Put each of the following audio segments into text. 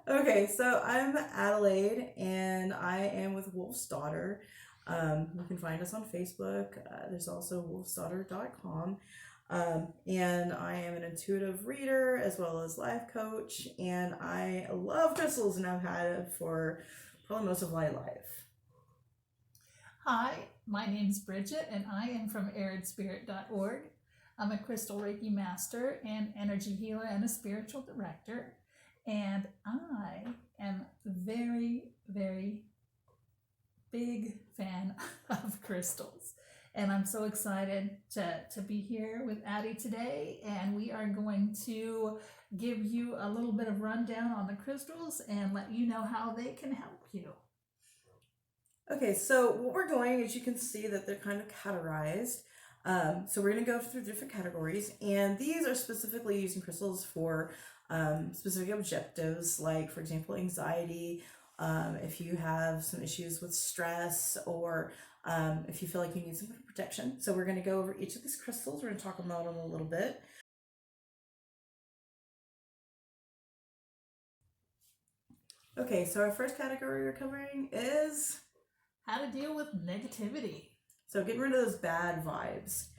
Okay, so I'm Adelaide, and I am with Wolf's Daughter. You can find us on Facebook. There's also wolfsdaughter.com. And I am an intuitive reader as well as life coach, and I love crystals, and I've had it for probably most of my life. Hi, my name's Bridget, and I am from aridspirit.org. I'm a crystal Reiki master and energy healer and a spiritual director. And I am very, very big fan of crystals. And I'm so excited to be here with Addie today. And we are going to give you a little bit of rundown on the crystals and let you know how they can help you. Okay, so what we're doing is you can see that they're kind of categorized. So we're going to go through different categories, and these are specifically using crystals for specific objectives, like, for example, anxiety, if you have some issues with stress, or if you feel like you need some kind of protection. So we're going to go over each of these crystals. We're going to talk about them a little bit. Okay, so our first category we're covering is how to deal with negativity. So getting rid of those bad vibes.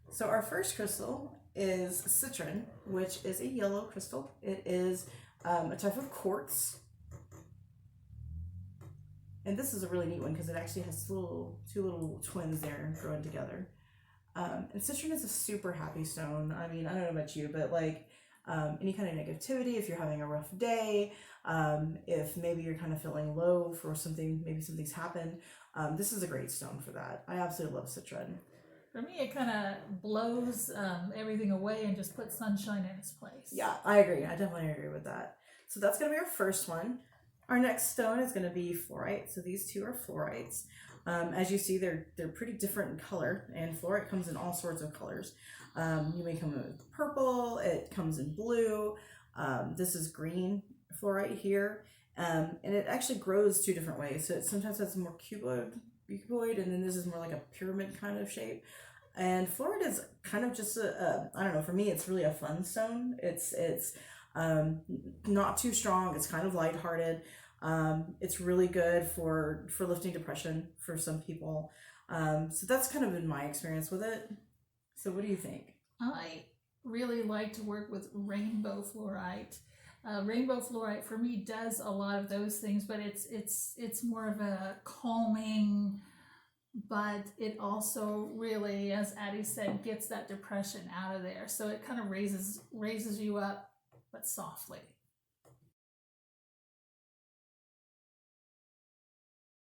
So our first crystal is citron, which is a yellow crystal. It is a type of quartz. And this is a really neat one because it actually has two little twins there growing together. And citron is a super happy stone. I mean, I don't know about you, but like any kind of negativity, if you're having a rough day, if maybe you're kind of feeling low for something, maybe something's happened, this is a great stone for that. I absolutely love citron. For me, it kind of blows everything away and just puts sunshine in its place. Yeah, I agree. I definitely agree with that. So that's going to be our first one. Our next stone is going to be fluorite. So these two are fluorites. As you see, they're pretty different in color, and fluorite comes in all sorts of colors. You may come in purple, it comes in blue. This is green fluorite here, and it actually grows two different ways. So it sometimes has a more cuboid, and then this is more like a pyramid kind of shape. And fluorite is kind of just I don't know, for me it's really a fun stone. It's not too strong. It's kind of lighthearted. It's really good for lifting depression for some people. So that's kind of been my experience with it. So what do you think? I really like to work with rainbow fluorite. Rainbow fluorite for me does a lot of those things, but it's more of a calming, but it also really, as Addie said, gets that depression out of there. So it kind of raises you up, but softly.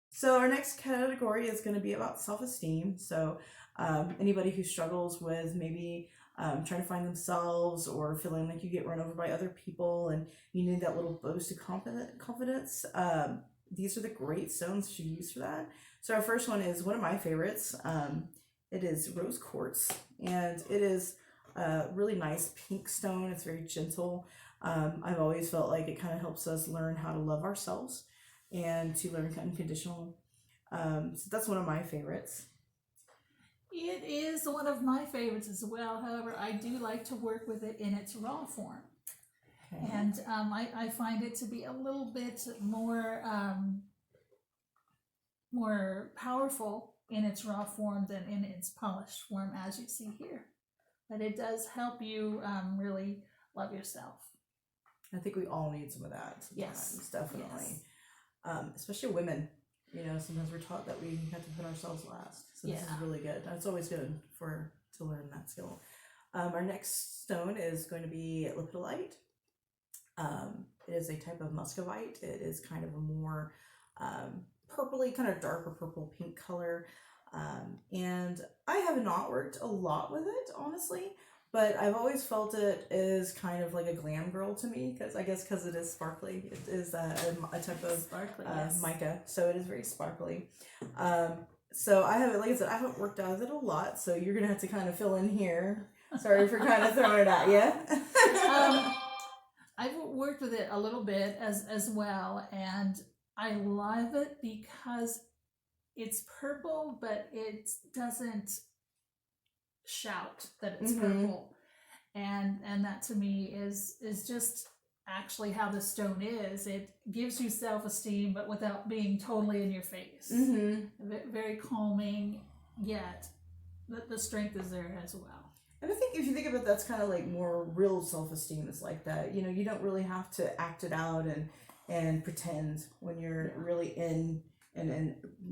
So our next category is going to be about self-esteem. So anybody who struggles with maybe trying to find themselves, or feeling like you get run over by other people and you need that little boost of confidence, these are the great stones to use for that. So our first one is one of my favorites. It is rose quartz, and it is a really nice pink stone. It's very gentle. I've always felt like it kind of helps us learn how to love ourselves and to learn unconditional. So that's one of my favorites. It is one of my favorites as well. However, I do like to work with it in its raw form. Okay. And I find it to be a little bit more more powerful in its raw form than in its polished form, as you see here. But it does help you really love yourself. I think we all need some of that sometimes. Yes, definitely. Yes. Especially women. You know, sometimes we're taught that we have to put ourselves last. So this is really good. It's always good to learn that skill. Our next stone is going to be lepidolite. It is a type of muscovite. It is kind of a more purpley, kind of darker purple pink color. And I have not worked a lot with it, honestly, but I've always felt it is kind of like a glam girl to me, because it is sparkly. It is a type of sparkly, mica, so it is very sparkly. So I haven't, like I said, I haven't worked with it a lot, so you're gonna have to kind of fill in here. Sorry for kind of throwing it at you. I've worked with it a little bit as well, and I love it because it's purple, but it doesn't shout that it's purple, and that to me is just actually how the stone is. It gives you self-esteem, but without being totally in your face. Very calming, yet the strength is there as well. And I think if you think about it, that's kind of like more real self-esteem is like that. You don't really have to act it out and pretend when you're really in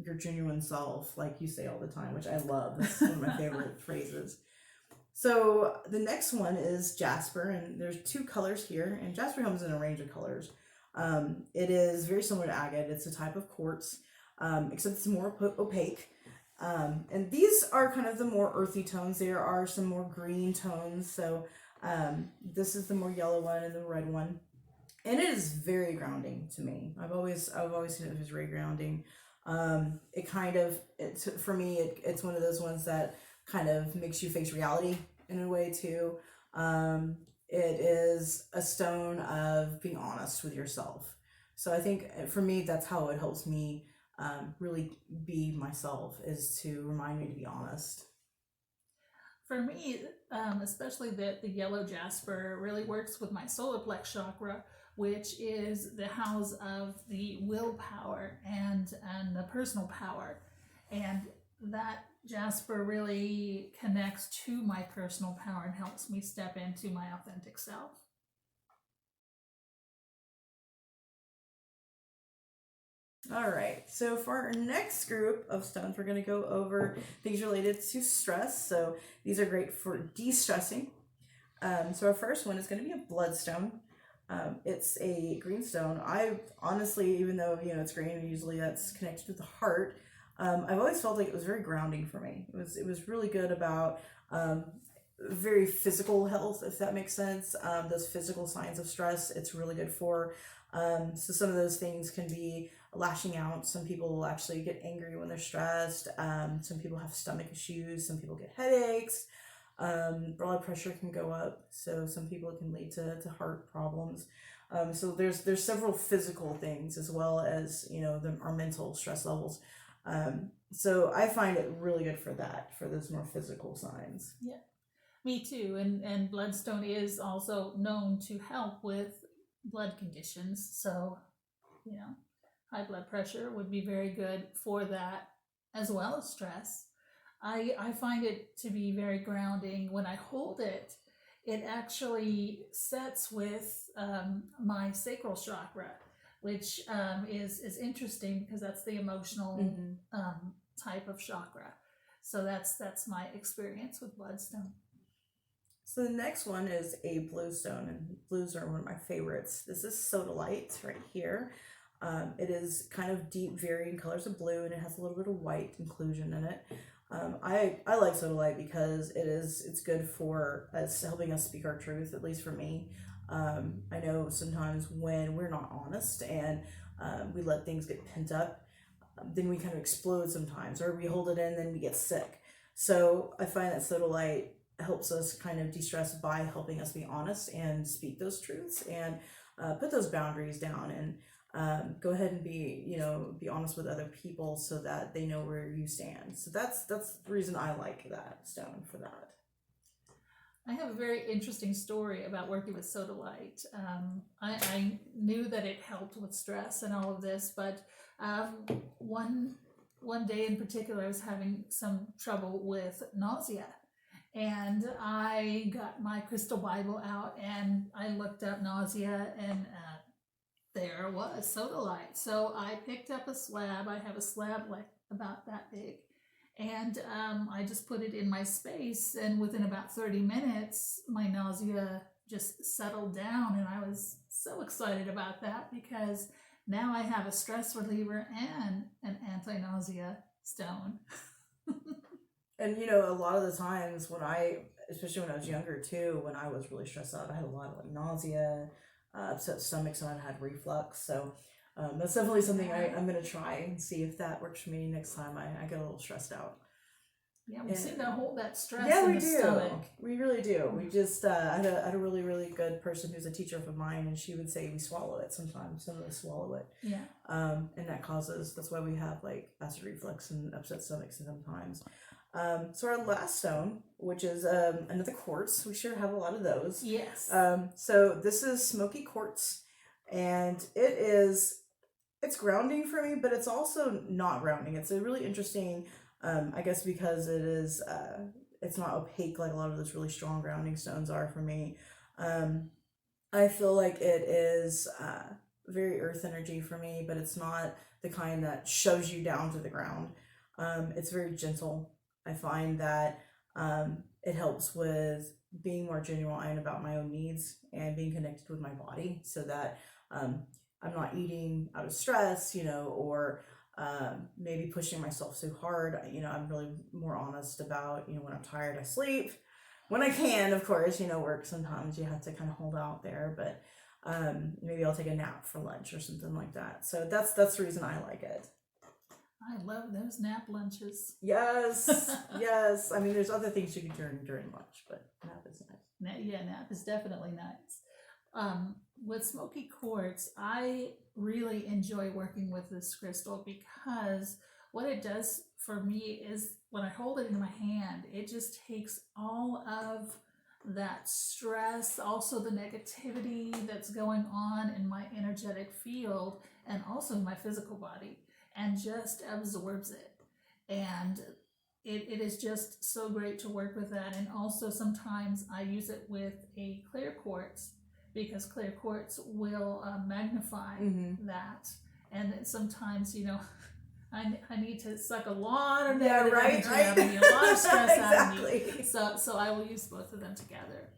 your genuine self, like you say all the time, which I love. That's one of my favorite phrases. So the next one is jasper, and there's 2 colors here, and jasper comes in a range of colors. It is very similar to agate. It's a type of quartz, except it's more opaque. And these are kind of the more earthy tones. There are some more green tones. So this is the more yellow one and the red one. And it is very grounding to me. I've always seen it as very grounding. For me, it's one of those ones that kind of makes you face reality in a way too. It is a stone of being honest with yourself. So I think for me, that's how it helps me really be myself, is to remind me to be honest. For me, especially the yellow jasper really works with my solar plex chakra, which is the house of the willpower and the personal power. And that jasper really connects to my personal power and helps me step into my authentic self. All right, so for our next group of stones, we're going to go over things related to stress. So these are great for de-stressing. So our first one is going to be a bloodstone. It's a green stone. I honestly, even though it's green, usually that's connected to the heart, I've always felt like it was very grounding for me. It was really good about very physical health, if that makes sense. Those physical signs of stress, it's really good for. So some of those things can be lashing out. Some people will actually get angry when they're stressed. Some people have stomach issues. Some people get headaches. Blood pressure can go up. So some people it can lead to heart problems. So there's several physical things as well as our mental stress levels. So I find it really good for that, for those more physical signs. Yeah, me too. And bloodstone is also known to help with blood conditions. So, high blood pressure would be very good for that, as well as stress. I find it to be very grounding. When I hold it, it actually sets with my sacral chakra, which is interesting because that's the emotional type of chakra. So that's my experience with bloodstone. So the next one is a blue stone, and blues are one of my favorites. This is sodalite right here. It is kind of deep, varying colors of blue, and it has a little bit of white inclusion in it. I like sodalite because it's good for us, helping us speak our truth, at least for me. I know sometimes when we're not honest and we let things get pent up, then we kind of explode sometimes, or we hold it in, then we get sick. So I find that sodalite helps us kind of de-stress by helping us be honest and speak those truths and put those boundaries down and go ahead and be honest with other people so that they know where you stand. So that's the reason I like that stone for that. I have a very interesting story about working with sodalite. I knew that it helped with stress and all of this, but one day in particular I was having some trouble with nausea. And I got my crystal Bible out and I looked up nausea, and there was sodalite. So I picked up a slab. I have a slab like about that big. And I just put it in my space. And within about 30 minutes, my nausea just settled down. And I was so excited about that because now I have a stress reliever and an anti-nausea stone. And a lot of the times especially when I was younger too, when I was really stressed out, I had a lot of nausea, upset stomach, so I had reflux. So that's definitely something I'm going to try and see if that works for me next time I get a little stressed out. Yeah, we seem to hold that stress in the stomach. We really do. We just I had a really, really good person who's a teacher of mine, and she would say we swallow it sometimes. Some of us swallow it. Yeah. And that's why we have like acid reflux and upset stomachs sometimes. So our last stone, which is another quartz, we sure have a lot of those. Yes. So this is smoky quartz, and it's grounding for me, but it's also not grounding. It's a really interesting, I guess, because it's not opaque like a lot of those really strong grounding stones are for me. I feel like it is very earth energy for me, but it's not the kind that shoves you down to the ground. It's very gentle. I find that it helps with being more genuine about my own needs and being connected with my body, so that I'm not eating out of stress, or maybe pushing myself so hard. I'm really more honest about, when I'm tired, I sleep. When I can, of course, work sometimes you have to kind of hold out there, but maybe I'll take a nap for lunch or something like that. So that's the reason I like it. I love those nap lunches. Yes, yes. I mean, there's other things you can do during lunch, but nap is nice. Yeah, nap is definitely nice. With smoky quartz, I really enjoy working with this crystal because what it does for me is when I hold it in my hand, it just takes all of that stress, also the negativity that's going on in my energetic field and also my physical body, and just absorbs it. And it is just so great to work with that. And also sometimes I use it with a clear quartz, because clear quartz will magnify that. And sometimes, I need to suck a lot of negative energy out of me, a lot of stress out of me. So I will use both of them together.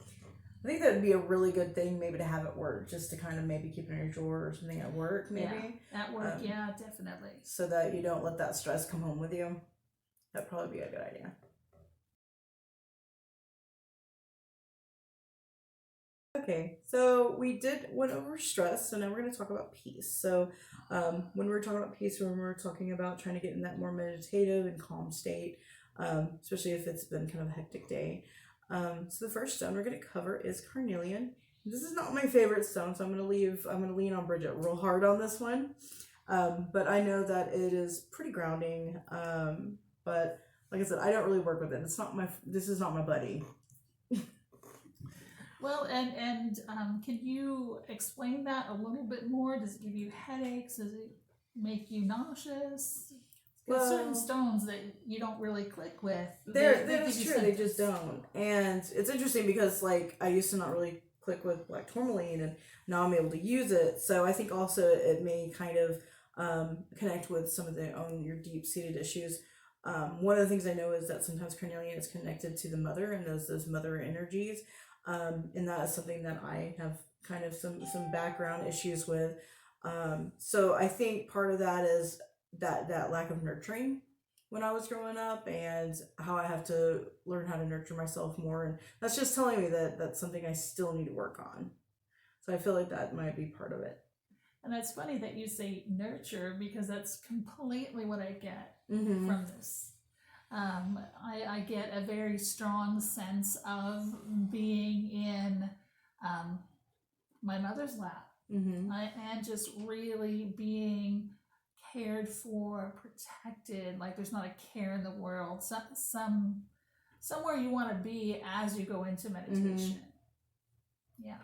I think that would be a really good thing maybe to have at work, just to kind of maybe keep it in your drawer or something at work, maybe. Yeah, at work, yeah, definitely. So that you don't let that stress come home with you. That'd probably be a good idea. Okay, so we went over stress, so now we're going to talk about peace. So when we were talking about peace, when we were talking about trying to get in that more meditative and calm state, especially if it's been kind of a hectic day. So the first stone we're going to cover is carnelian. This is not my favorite stone, so I'm going to lean on Bridget real hard on this one. But I know that it is pretty grounding. But like I said, I don't really work with it. This is not my buddy. Well, and can you explain that a little bit more? Does it give you headaches? Does it make you nauseous? Well, certain stones that you don't really click with. That's true. They just don't. And it's interesting because, like, I used to not really click with black tourmaline, and now I'm able to use it. So I think also it may kind of connect with some of your deep-seated issues. One of the things I know is that sometimes carnelian is connected to the mother and those mother energies. And that is something that I have kind of some background issues with. So I think part of that is that lack of nurturing when I was growing up, and how I have to learn how to nurture myself more. And that's just telling me that that's something I still need to work on. So I feel like that might be part of it. And it's funny that you say nurture, because that's completely what I get from this. I get a very strong sense of being in my mother's lap, and just really being cared for, protected, like there's not a care in the world. Somewhere you want to be as you go into meditation. Yeah.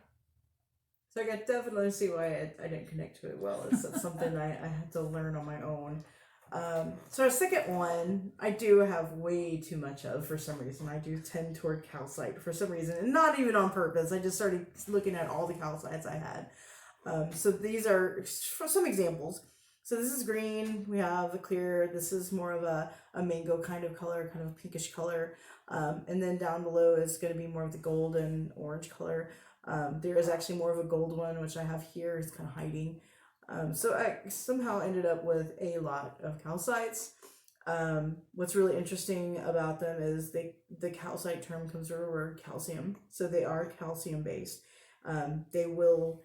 So I can definitely see why I didn't connect to it well. It's something I had to learn on my own. So our second one, I do have way too much of for some reason. I do tend toward calcite for some reason, and not even on purpose. I just started looking at all the calcites I had. So these are some examples. So this is green. We have a clear. This is more of a mango kind of color, kind of pinkish color. And then down below is going to be more of the gold and orange color. There is actually more of a gold one, which I have here. It's kind of hiding. So I somehow ended up with a lot of calcites. What's really interesting about them is the calcite term comes from the word calcium. So they are calcium based. They will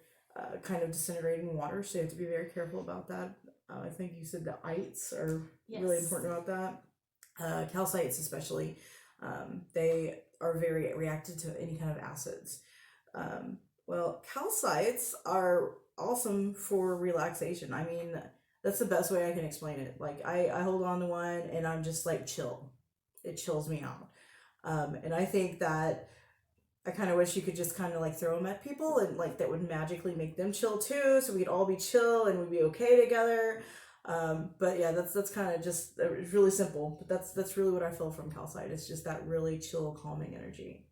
kind of disintegrate in water, so you have to be very careful about that. I think you said the ites are really important about that. Calcites especially, they are very reactive to any kind of acids. Well, calcites are awesome for relaxation. I mean, that's the best way I can explain it. Like I hold on to one and I'm just like chill. it chills me out. And I think that I kind of wish you could just kind of like throw them at people, and like that would magically make them chill too, so we'd all be chill and we'd be okay together. But yeah, that's kind of just, it's really simple, but that's really what I feel from calcite. It's just that really chill, calming energy.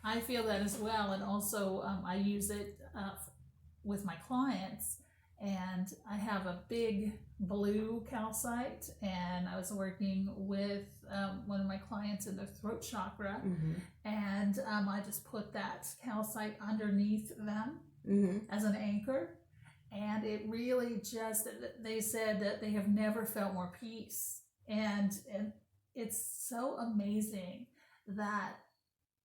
I feel that as well, and also I use it with my clients, and I have a big blue calcite, and I was working with one of my clients in their throat chakra, and I just put that calcite underneath them as an anchor, and it really just, they said that they have never felt more peace, and it's so amazing that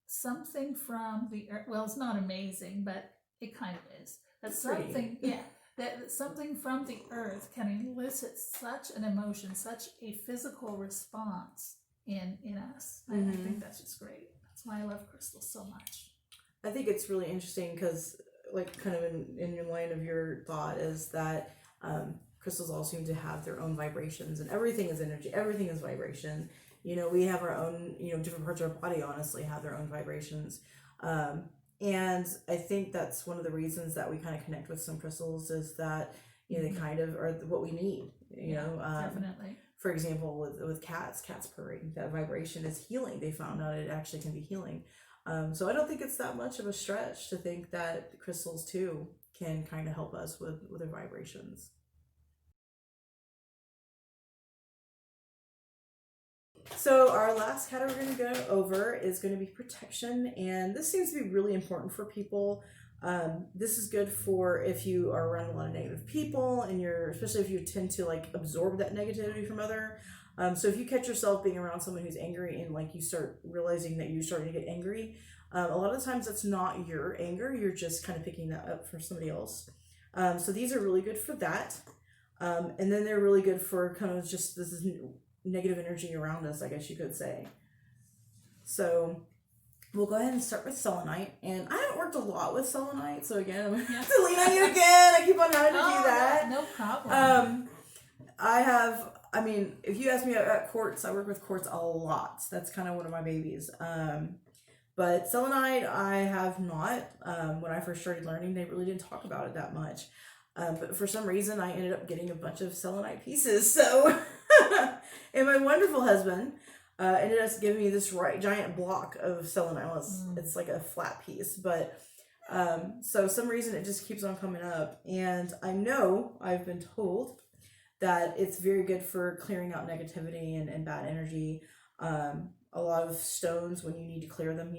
something from the earth, well, it's not amazing, but it kind of is, that something, that something from the earth can elicit such an emotion, such a physical response in us. I think that's just great. That's why I love crystals so much. I think it's really interesting because, like, kind of in your line of your thought is that crystals all seem to have their own vibrations, and everything is energy, everything is vibration. You know, we have our own, you know, different parts of our body honestly have their own vibrations. And I think that's one of the reasons that we kind of connect with some crystals is that, you know, they kind of are what we need, you know. Definitely. For example, with cats purring, that vibration is healing. They found out it actually can be healing. So I don't think it's that much of a stretch to think that crystals too can kind of help us with their vibrations. So our last category we're going to go over is going to be protection, and this seems to be really important for people. This is good for if you are around a lot of negative people, and especially if you tend to like absorb that negativity from other. So if you catch yourself being around someone who's angry and like you start realizing that you're starting to get angry, a lot of times that's not your anger, you're just kind of picking that up for somebody else. So these are really good for that. And then they're really good for kind of just this is negative energy around us, I guess you could say. So we'll go ahead and start with selenite. And I haven't worked a lot with selenite, so again, I'm going to have to lean on you again. I keep on having to do that. No problem. I mean, if you ask me at quartz, I work with quartz a lot. That's kind of one of my babies. But selenite, I have not. When I first started learning, they really didn't talk about it that much. But for some reason, I ended up getting a bunch of selenite pieces. So, and my wonderful husband ended up giving me this giant block of selenite. Well, it's like a flat piece, but so some reason it just keeps on coming up. And I know I've been told that it's very good for clearing out negativity and bad energy. A lot of stones, when you need to clear them,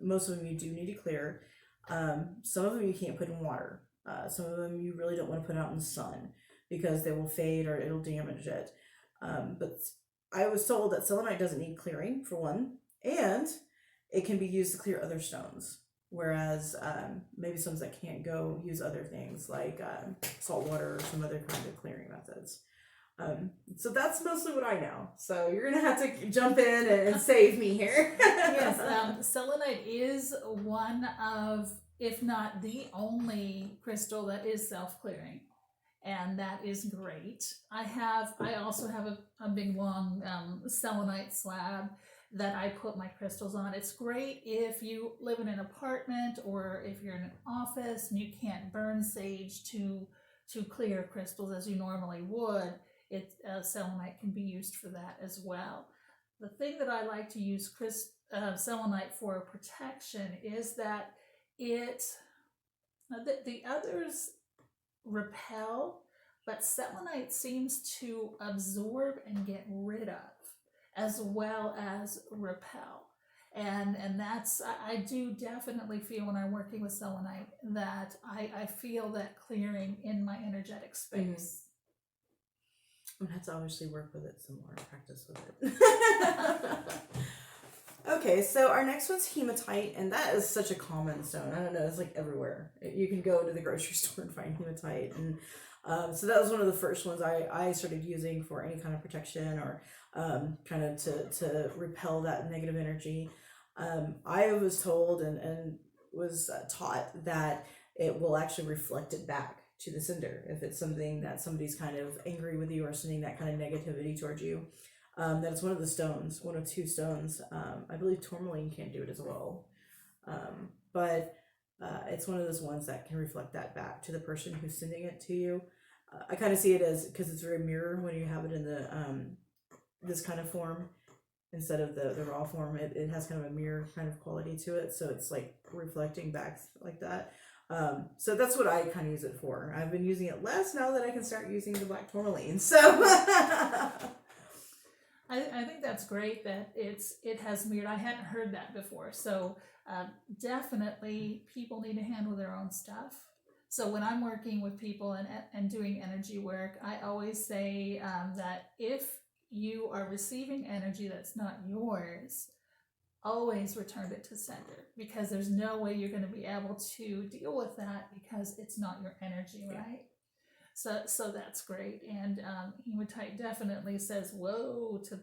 most of them you do need to clear. Some of them you can't put in water. Some of them you really don't want to put out in the sun because they will fade or it'll damage it. But I was told that selenite doesn't need clearing, for one, and it can be used to clear other stones. Whereas maybe stones that can't go use other things like salt water or some other kind of clearing methods. So that's mostly what I know. So you're going to have to jump in and save me here. Yes, selenite is one of, if not the only crystal that is self-clearing, and that is great. I also have a big long selenite slab that I put my crystals on. It's great if you live in an apartment or if you're in an office and you can't burn sage to clear crystals as you normally would. Selenite can be used for that as well. The thing that I like to use selenite for protection is that the others repel, but selenite seems to absorb and get rid of as well as repel. And that's, I do definitely feel when I'm working with selenite that I feel that clearing in my energetic space. I'm gonna have to obviously work with it some more, practice with it. Okay, so our next one's hematite, and that is such a common stone. I don't know, it's like everywhere. You can go to the grocery store and find hematite, and so that was one of the first ones I started using for any kind of protection or kind of to repel that negative energy. I was told and was taught that it will actually reflect it back to the sender if it's something that somebody's kind of angry with you or sending that kind of negativity towards you. That it's one of the stones, one of two stones. I believe tourmaline can do it as well. But it's one of those ones that can reflect that back to the person who's sending it to you. I kind of see it as, because it's very mirror when you have it in the this kind of form instead of the raw form. It has kind of a mirror kind of quality to it, so it's like reflecting back like that. So that's what I kind of use it for. I've been using it less now that I can start using the black tourmaline. So I think that's great that it has mirrored. I hadn't heard that before. So definitely people need to handle their own stuff. So when I'm working with people and doing energy work, I always say that if you are receiving energy that's not yours, always return it to sender, because there's no way you're going to be able to deal with that because it's not your energy, right? So that's great. And hematite definitely says whoa to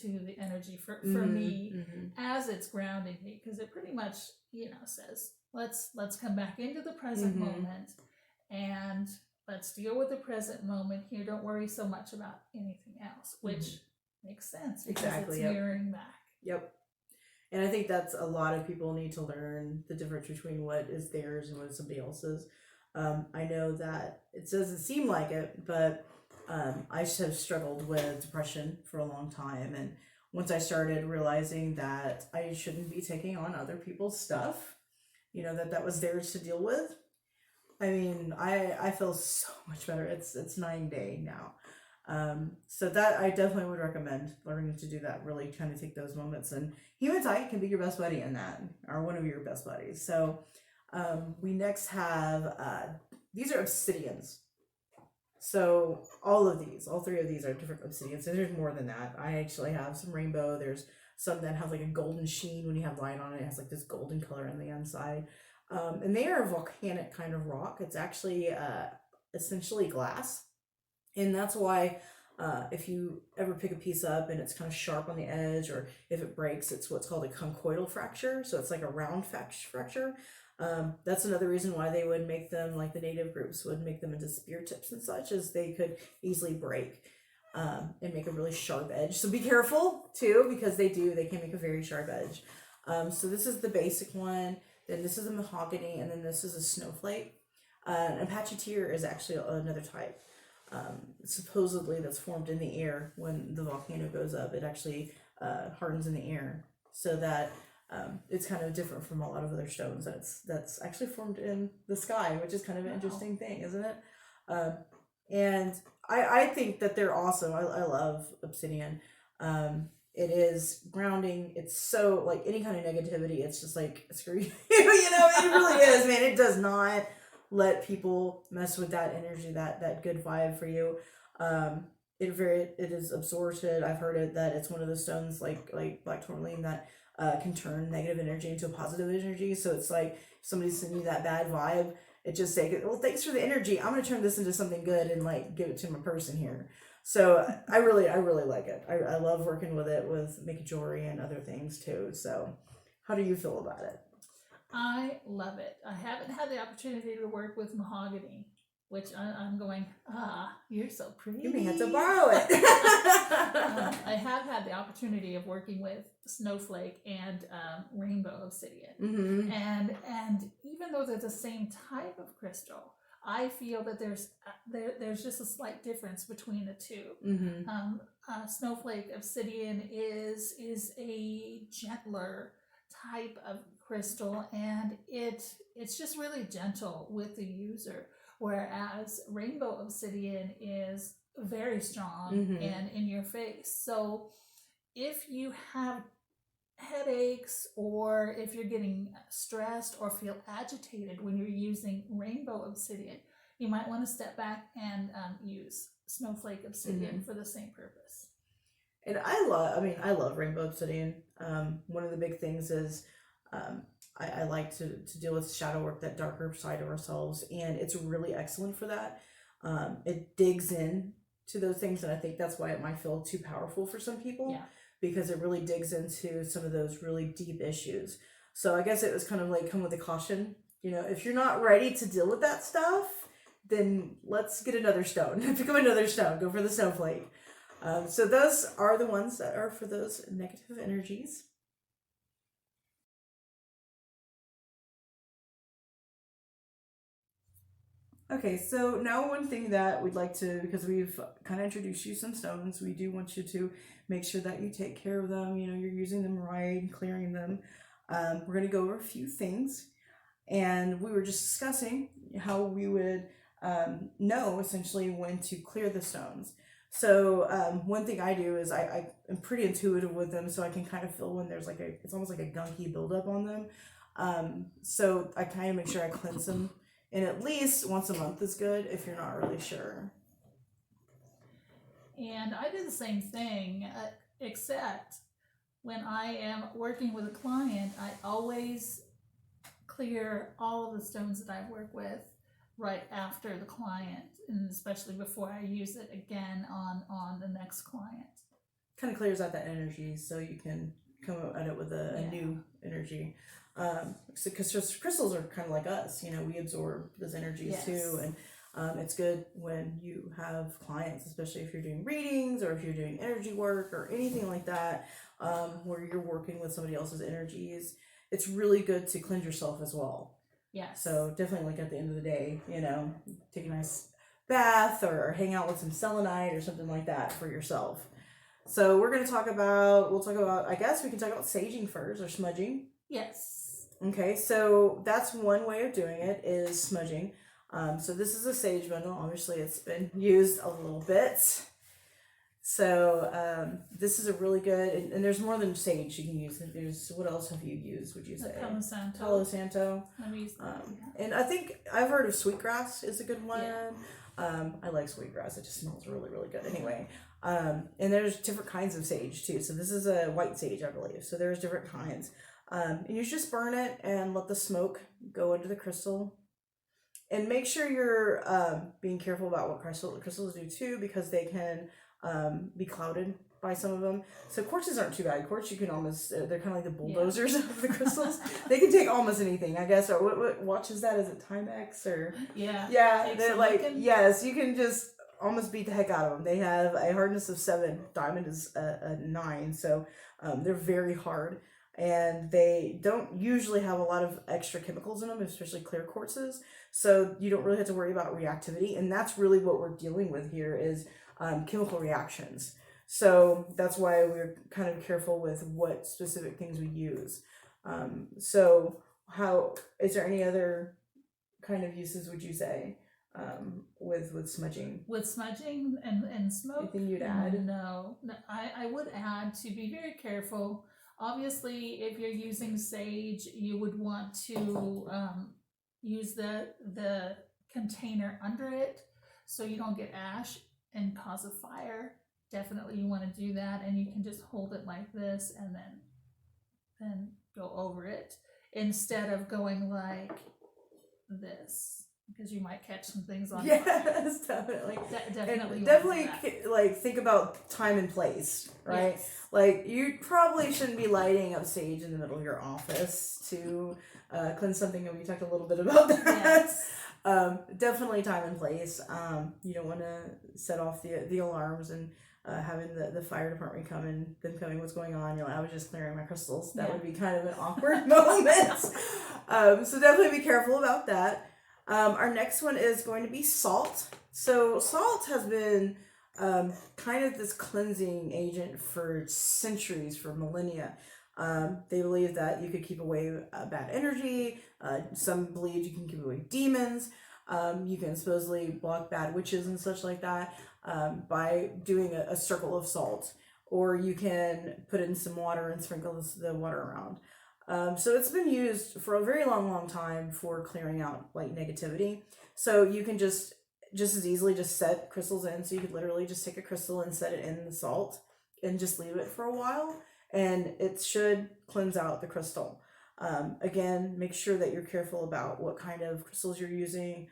the energy for me as it's grounding me, because it pretty much says let's come back into the present moment and let's deal with the present moment here. Don't worry so much about anything else, which makes sense because it's mirroring back. Yep. And I think that's a lot of people need to learn the difference between what is theirs and what is somebody else's. I know that it doesn't seem like it, but I have struggled with depression for a long time. And once I started realizing that I shouldn't be taking on other people's stuff, that was theirs to deal with, I mean, I feel so much better. It's 9 day now. So that I definitely would recommend learning to do that, really kind of take those moments, and hematite can be your best buddy in that, or one of your best buddies. So we next have these are obsidians. So all three of these are different obsidians, and there's more than that. I actually have some rainbow. There's some that have like a golden sheen when you have light on it. It has like this golden color on the inside. And they are a volcanic kind of rock. It's actually essentially glass. And that's why if you ever pick a piece up and it's kind of sharp on the edge, or if it breaks, it's what's called a conchoidal fracture. So it's like a round fracture. That's another reason why they would make them, like the native groups would make them into spear tips and such, as they could easily break and make a really sharp edge. So be careful too, because they can make a very sharp edge. So this is the basic one. Then this is a mahogany, and then this is a snowflake. An apacheteer is actually another type. Supposedly that's formed in the air when the volcano goes up. It actually hardens in the air, so that it's kind of different from a lot of other stones that's actually formed in the sky, which is kind of an interesting thing, isn't it? And I think that they're awesome. I love obsidian. It is grounding. It's so, like, any kind of negativity, it's just like, screw you. It really is, man. It does not let people mess with that energy, that good vibe for you. It is absorptive. I've heard it that it's one of the stones like black tourmaline that can turn negative energy into a positive energy. So it's like if somebody's sending you that bad vibe, it just say, well, thanks for the energy. I'm gonna turn this into something good and like give it to my person here. So I really like it. I love working with it, with making jewelry and other things too. So how do you feel about it? I love it. I haven't had the opportunity to work with mahogany, which I'm going, you're so pretty. You may have to borrow it. I have had the opportunity of working with snowflake and rainbow obsidian. And even though they're the same type of crystal, I feel that there's just a slight difference between the two. Snowflake obsidian is a gentler type of crystal, and it's just really gentle with the user, whereas rainbow obsidian is very strong and in your face. So if you have headaches, or if you're getting stressed or feel agitated when you're using rainbow obsidian, you might want to step back and use snowflake obsidian for the same purpose. And I love rainbow obsidian. One of the big things is I like to deal with shadow work, that darker side of ourselves, and it's really excellent for that. It digs in to those things, and I think that's why it might feel too powerful for some people. Yeah. Because it really digs into some of those really deep issues. So I guess it was kind of like, come with a caution. If you're not ready to deal with that stuff, then let's get another stone. Pick up another stone. Go for the snowflake. So those are the ones that are for those negative energies. Okay, so now one thing that we'd like to, because we've kind of introduced you some stones, we do want you to make sure that you take care of them, you're using them right, clearing them. We're going to go over a few things, and we were just discussing how we would know essentially when to clear the stones. So one thing I do is I am pretty intuitive with them, so I can kind of feel when there's it's almost like a gunky buildup on them. So I kind of make sure I cleanse them, and at least once a month is good if you're not really sure. And I do the same thing, except when I am working with a client, I always clear all of the stones that I work with right after the client, and especially before I use it again on the next client. Kind of clears out that energy so you can come at it with a new energy. Because crystals are kind of like us, we absorb those energies too, and it's good when you have clients, especially if you're doing readings or if you're doing energy work or anything like that, where you're working with somebody else's energies. It's really good to cleanse yourself as well. Yes. So definitely, at the end of the day, take a nice bath or hang out with some selenite or something like that for yourself. So we'll talk about, I guess we can talk about saging first, or smudging. Yes. Okay, so that's one way of doing it, is smudging. So this is a sage bundle. Obviously, it's been used a little bit. So this is a really good, and there's more than sage you can use. What else have you used, would you say? Palo Santo. Palo Santo. And I think I've heard of sweetgrass is a good one. Yeah. I like sweetgrass. It just smells really, really good anyway. And there's different kinds of sage too. So this is a white sage, I believe. So there's different kinds. And you just burn it and let the smoke go into the crystal. And make sure you're being careful about what crystals do too, because they can be clouded by some of them. So quartzes aren't too bad. Quartz, you can almost, they're kind of like the bulldozers of the crystals. They can take almost anything, I guess. Or what watch is that? Is it Timex or? Yeah, they're like, yes, you can just almost beat the heck out of them. They have a hardness of 7. Diamond is a 9. So they're very hard. And they don't usually have a lot of extra chemicals in them, especially clear quartzes. So you don't really have to worry about reactivity. And that's really what we're dealing with here, is chemical reactions. So that's why we're kind of careful with what specific things we use. So is there any other kind of uses, would you say, with smudging? With smudging and smoke? Anything you'd add? No, I would add to be very careful. Obviously, if you're using sage, you would want to use the container under it so you don't get ash and cause a fire. Definitely you want to do that, and you can just hold it like this and then go over it instead of going like this, because you might catch some things on fire. Yes, definitely. Definitely like think about time and place, right? Yes. Like you probably shouldn't be lighting up sage in the middle of your office to cleanse something, and we talked a little bit about that. Yes. Definitely time and place. You don't want to set off the alarms and having the fire department come and them coming, what's going on? I was just clearing my crystals. That would be kind of an awkward moment. So definitely be careful about that. Our next one is going to be salt. So salt has been kind of this cleansing agent for centuries, for millennia. They believe that you could keep away bad energy. Some believe you can keep away demons. You can supposedly block bad witches and such like that by doing a circle of salt. Or you can put in some water and sprinkle the water around. So it's been used for a very long time for clearing out like negativity. So you can just as easily just set crystals in. So you could literally just take a crystal and set it in the salt and just leave it for a while, and it should cleanse out the crystal. Again, make sure that you're careful about what kind of crystals you're using.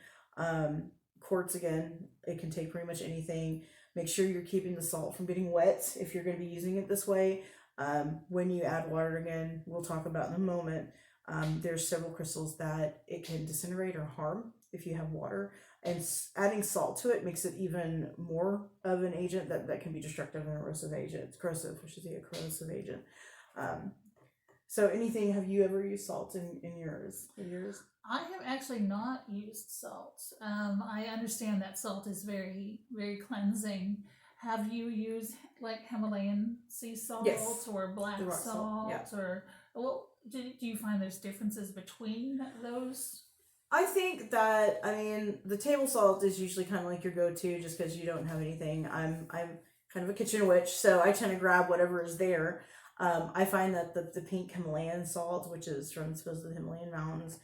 Quartz, again, it can take pretty much anything. Make sure you're keeping the salt from getting wet if you're going to be using it this way. When you add water, again, we'll talk about in a moment, there's several crystals that it can disintegrate or harm. if you have water. And adding salt to it makes it even more of an agent that can be destructive and erosive agent. Corrosive, I should say, a corrosive agent. So anything, have you ever used salt in yours? I have actually not used salt. I understand that salt is very, very cleansing. Have you used like Himalayan sea salt Yes. or black rock salt? yeah. Or well, do you find there's differences between those? I think that, I mean, the table salt is usually kind of like your go-to just because you don't have anything. I'm kind of a kitchen witch, so I tend to grab whatever is there. I find that the pink Himalayan salt, which is from supposedly the Himalayan mountains,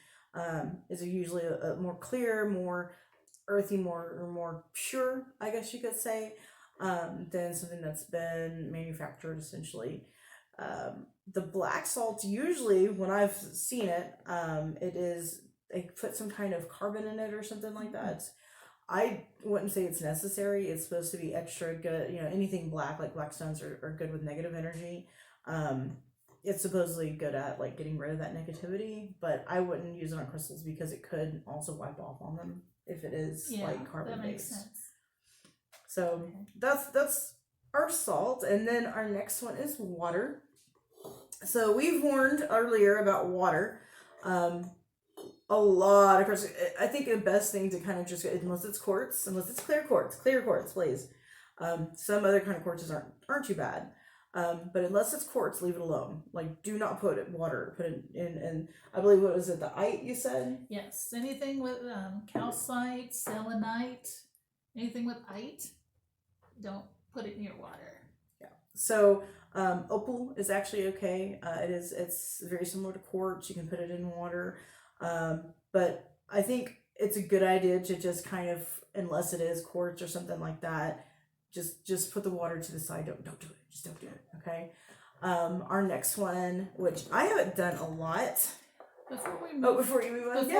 is usually a more clear, more earthy, more pure, I guess you could say, than something that's been manufactured essentially. The black salt, usually when I've seen it, it is, they put some kind of carbon in it or something like that. I wouldn't say it's necessary. It's supposed to be extra good. You know, anything black, like black stones, are good with negative energy. It's supposedly good at like getting rid of that negativity, but I wouldn't use it on crystals because it could also wipe off on them if it is like carbon based. That makes sense. So that's our salt, and then our next one is water. So we've warned earlier about water. A lot of crystals. I think the best thing to kind of just, unless it's quartz, unless it's clear quartz, please. Some other kind of quartzes aren't too bad. But unless it's quartz, leave it alone. Like, do not put it water. Put it in, and I believe, what was it, the ite you said? Yes, anything with calcite, selenite, anything with ite, don't put it near water. Yeah. So opal is actually okay. It's very similar to quartz. You can put it in water. But I think it's a good idea to just kind of, unless it is quartz or something like that, just put the water to the side. Don't do it. Just don't do it. Okay. Our next one, which I haven't done a lot. Before you move on, what do you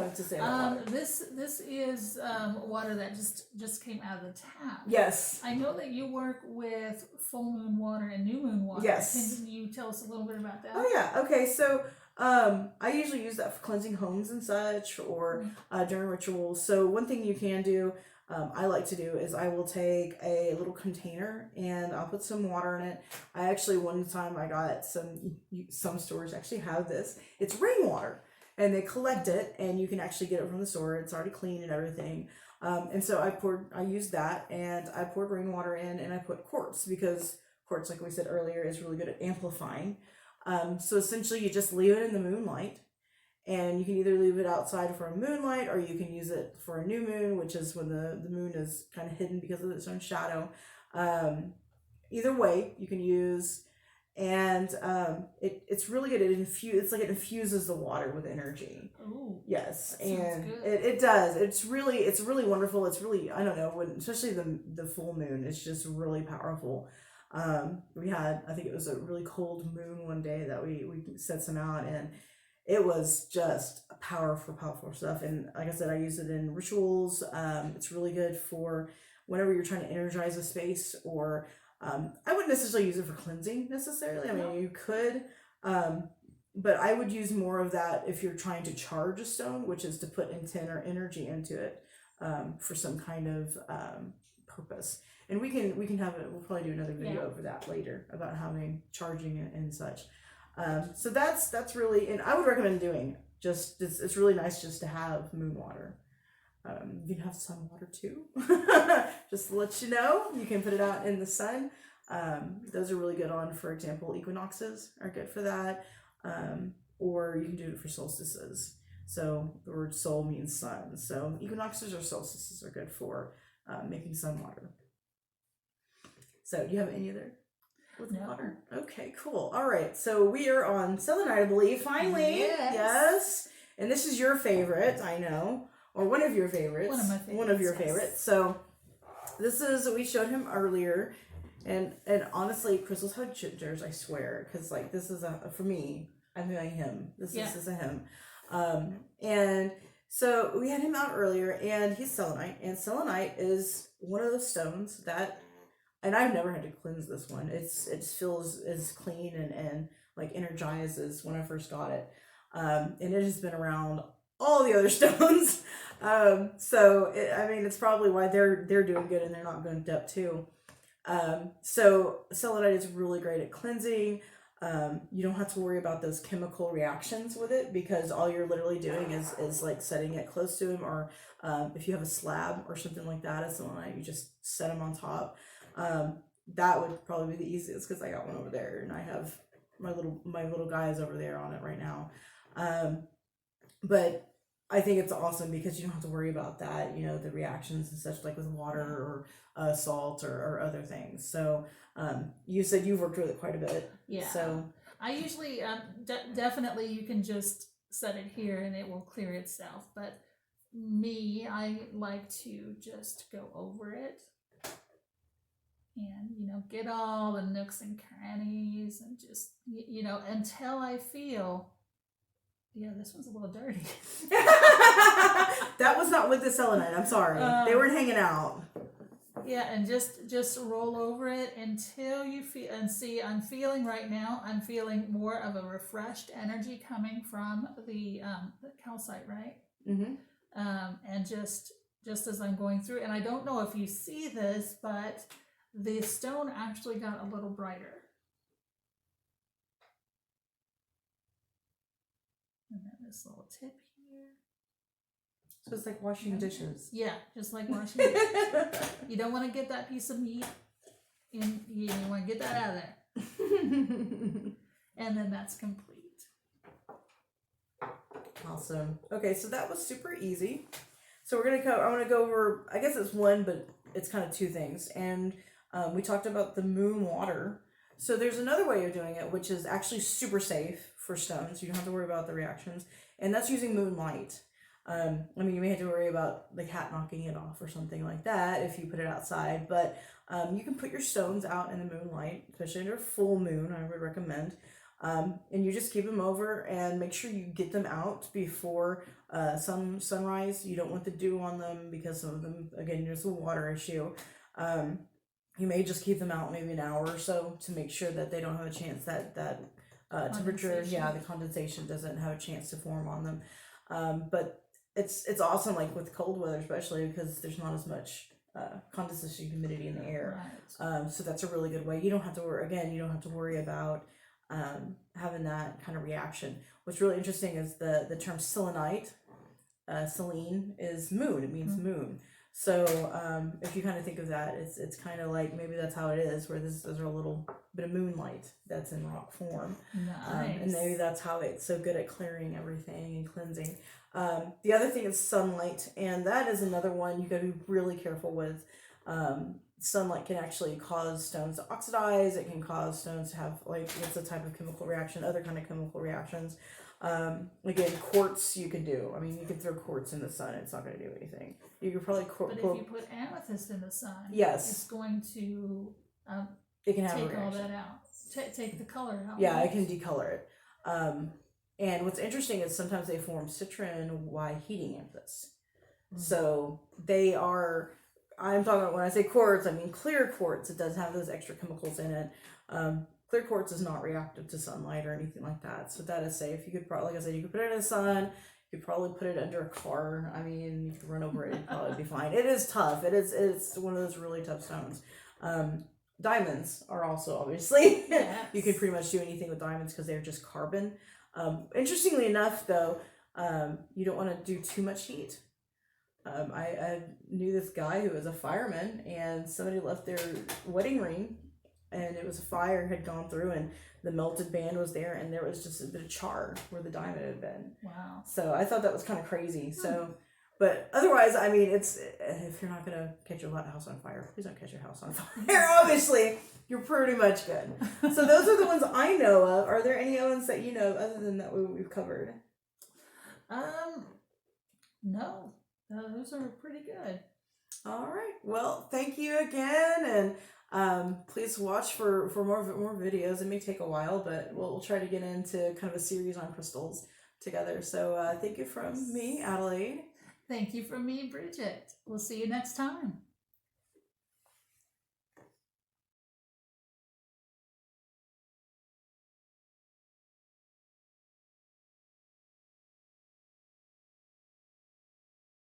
have to say about water? This is water that just came out of the tap. Yes. I know that you work with full moon water and new moon water. Yes. Can you tell us a little bit about that? Oh yeah. Okay. So I usually use that for cleansing homes and such, or during rituals. So one thing you can do, I like to do, is I will take a little container and I'll put some water in it. I actually, one time I got some stores actually have this. It's rainwater, and they collect it, and you can actually get it from the store. It's already clean and everything. And so I used that, and I poured rainwater in, and I put quartz, because quartz, like we said earlier, is really good at amplifying. So essentially you just leave it in the moonlight, and you can either leave it outside for a moonlight, or you can use it for a new moon, which is when the moon is kind of hidden because of its own shadow. Either way you can use, and it's really good. It's like it infuses the water with energy. Ooh, yes, and it does. It's really wonderful. It's really, I don't know, especially the full moon, it's just really powerful. We had, I think it was a really cold moon one day that we set some out, and it was just powerful stuff. And like I said, I use it in rituals. It's really good for whenever you're trying to energize a space, or I wouldn't necessarily use it for cleansing necessarily. I mean, you could, but I would use more of that if you're trying to charge a stone, which is to put intent or energy into it, for some kind of purpose. And we can have it. We'll probably do another video over that later about having charging and such. So that's really, and I would recommend doing just, it's really nice just to have moon water. You can have sun water too. Just to let you know, you can put it out in the sun. Those are really good on, for example, equinoxes are good for that. Or you can do it for solstices. So the word sol means sun. So equinoxes or solstices are good for making sun water. So do you have any other with water? Okay, cool. All right. So we are on selenite, I believe. Finally. Yes. And this is your favorite, I know. Or one of your favorites. One of my favorites. One of your favorites. So this is, we showed him earlier. And honestly, crystals have gingers, I swear. Because like, this is for me, I'm doing him. This is a him. And so we had him out earlier, and he's selenite. And selenite is one of those stones that, and I've never had to cleanse this one. It feels as clean and like energizes when I first got it. And it has been around all the other stones. It's probably why they're doing good and they're not going up too. So selenite is really great at cleansing. You don't have to worry about those chemical reactions with it because all you're literally doing is like setting it close to them, or if you have a slab or something like that of selenite, you just set them on top. That would probably be the easiest because I got one over there and I have my little guys over there on it right now. But I think it's awesome because you don't have to worry about that, the reactions and such, like with water or salt or other things. So you said you've worked with it quite a bit. Yeah. So I usually, definitely you can just set it here and it will clear itself. But me, I like to just go over it and, get all the nooks and crannies and just, until I feel... Yeah, this one's a little dirty. That was not with the selenite. I'm sorry. They weren't hanging out. Yeah, and just roll over it until you feel, and see, I'm feeling right now, I'm feeling more of a refreshed energy coming from the calcite, right? Mm-hmm. And just as I'm going through, and I don't know if you see this, but the stone actually got a little brighter. And then this little tip here. So it's like washing dishes. Yeah, just like washing dishes. You don't want to get that piece of meat in, you want to get that out of there. And then that's complete. Awesome. Okay, so that was super easy. So I want to go over, I guess it's one, but it's kind of two things. And we talked about the moon water. So there's another way of doing it, which is actually super safe for stones. You don't have to worry about the reactions. And that's using moonlight. You may have to worry about the cat knocking it off or something like that if you put it outside. But you can put your stones out in the moonlight, especially under full moon, I would recommend. And you just keep them over and make sure you get them out before sunrise. You don't want the dew on them because some of them, again, there's a water issue. You may just keep them out maybe an hour or so to make sure that they don't have a chance that temperature, the condensation doesn't have a chance to form on them. But it's awesome, like with cold weather especially, because there's not as much condensation, humidity in the air. Right. So that's a really good way. You don't have to worry about having that kind of reaction. What's really interesting is the term selenite. Selene is moon. It means moon. So if you kind of think of that, it's kind of like maybe that's how it is, where there's a little bit of moonlight that's in rock form. Nice. And maybe that's how it's so good at clearing everything and cleansing. The other thing is sunlight, and that is another one you got to be really careful with. Sunlight can actually cause stones to oxidize. It can cause stones to have, like, it's a type of chemical reaction, other kind of chemical reactions. Again, quartz you can do. You can throw quartz in the sun. It's not going to do anything. You could probably But if you put amethyst in the sun, yes, it's going to it can have take all that out. Take the color out. Yeah, it can decolor it. And what's interesting is sometimes they form citrin while heating amethyst. So they are. I'm talking about when I say quartz, I mean clear quartz. It does have those extra chemicals in it. Clear quartz is not reactive to sunlight or anything like that, so that is safe. You could probably, like I said, you could put it in the sun. You could probably put it under a car. You could run over it, it'd probably be fine. It is tough. It's one of those really tough stones. Diamonds are also obviously. Yes. You can pretty much do anything with diamonds because they're just carbon. Interestingly enough, though, you don't want to do too much heat. I knew this guy who was a fireman, and somebody left their wedding ring, and it was a fire had gone through, and the melted band was there, and there was just a bit of char where the diamond had been. Wow. So I thought that was kind of crazy. So, but otherwise, it's, if you're not going to catch your house on fire, please don't catch your house on fire. Obviously, you're pretty much good. So those are the ones I know of. Are there any ones that you know other than that we've covered? No. Those are pretty good. All right. Well, thank you again, and please watch for more videos. It may take a while, but we'll try to get into kind of a series on crystals together. So thank you from me, Adelaide. Thank you from me, Bridget. We'll see you next time.